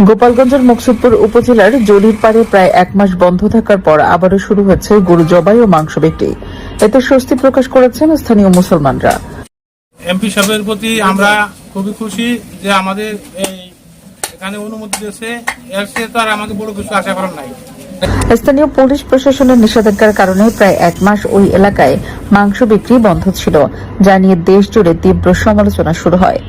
গোপালগঞ্জের মুকসুদপুর উপজেলার জলির পাড়ে প্রায় এক মাস বন্ধ থাকার পর আবারও শুরু হয়েছে গরু জবাই ও মাংস বিক্রি। এতে স্বস্তি প্রকাশ করেছেন স্থানীয় মুসলমানরা। এমপি সাহেবের প্রতি আমরা খুবই খুশি যে আমাদের এখানে অনুমতি দিয়েছে। এর চেয়ে তো আর আমাকে বড় কিছু আশা করার নাই। স্থানীয় পুলিশ প্রশাসনের নিষেধাজ্ঞার কারণে প্রায় এক মাস ওই এলাকায় মাংস বিক্রি বন্ধ ছিল, যা নিয়ে দেশ জুড়ে তীব্র সমালোচনা শুরু হয়।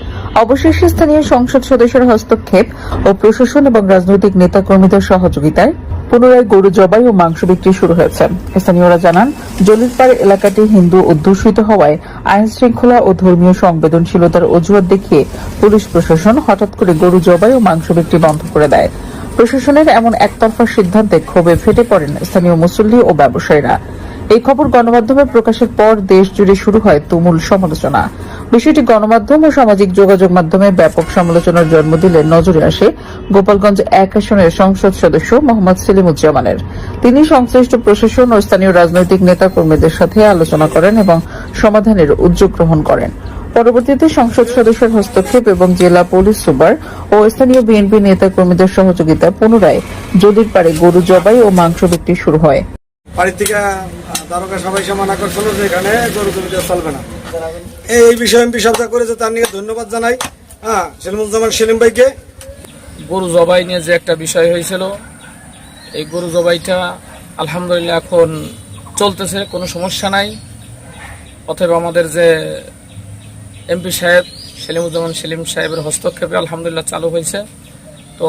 অবশেষে স্থানীয় সংসদ সদস্যের হস্তক্ষেপ ও প্রশাসন এবং রাজনৈতিক নেতাকর্মীদের সহযোগিতায় পুনরায় গরু জবাই ও মাংস বিক্রি শুরু হয়েছে। স্থানীয়রা জানান, জলিরপাড় এলাকাটি হিন্দু অধ্যুষিত হওয়ায় আইন শৃঙ্খলা ও ধর্মীয় সংবেদনশীলতার অজুহাত দেখিয়ে পুলিশ প্রশাসন হঠাৎ করে গরু জবাই ও মাংস বিক্রি বন্ধ করে দেয়। প্রশাসনের এমন একতরফা সিদ্ধান্তে ক্ষোভে ফেটে পড়েন স্থানীয় মুসল্লি ও ব্যবসায়ীরা। এই খবর গণমাধ্যমে প্রকাশের পর দেশ জুড়ে শুরু হয় তুমুল সমালোচনা। বিষয়টি গণমাধ্যম ও সামাজিক যোগাযোগ মাধ্যমে ব্যাপক সমালোচনার জন্ম দিলে নজরে আসে গোপালগঞ্জ ১ আসনের সংসদ সদস্য মোহাম্মদ সেলিমুজ্জামানের। তিনি সংশ্লিষ্ট প্রশাসন ও স্থানীয় রাজনৈতিক নেতাকর্মীদের সাথে আলোচনা করেন এবং সমাধানের উদ্যোগ গ্রহণ করেন। পরবর্তীতে সংসদ সদস্যের হস্তক্ষেপ এবং জেলা পুলিশ সুপার ও স্থানীয় বিএনপি নেতাকর্মীদের সহযোগিতায় পুনরায় জলির পাড়ে গরু জবাই ও মাংস বিক্রি শুরু হয়। বাড়ির থেকে দারোগা সবাই মানা করছিল যে এখানে গরু জমিতে চলবে না। এই বিষয়ে এমপি সাহেব করেছে, তার নিয়ে ধন্যবাদ জানাই সেলিমুজ্জামান সেলিম ভাইকে। গরু জবাই নিয়ে যে একটা বিষয় হয়েছিল, এই গরু জবাইটা আলহামদুলিল্লাহ এখন চলতেছে, কোনো সমস্যা নাই। অতএব আমাদের যে এমপি সাহেব সেলিমুজ্জামান সেলিম সাহেবের হস্তক্ষেপে আলহামদুলিল্লাহ চালু হয়েছে। তো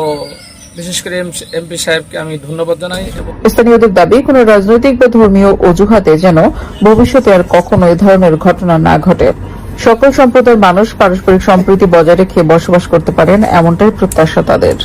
বিশেষ করে এমপি সাহেবকে আমি ধন্যবাদ জানাই। স্থানীয়দের দাবি, কোনো রাজনৈতিক বা ধর্মীয় অজুহাতে যেন ভবিষ্যতে আর কখনো এ ধরনের ঘটনা না ঘটে। সকল সম্প্রদায়ের মানুষ পারস্পরিক সম্প্রীতি বজায় রেখে বসবাস করতে পারেন, এমনটাই প্রত্যাশা তাদের।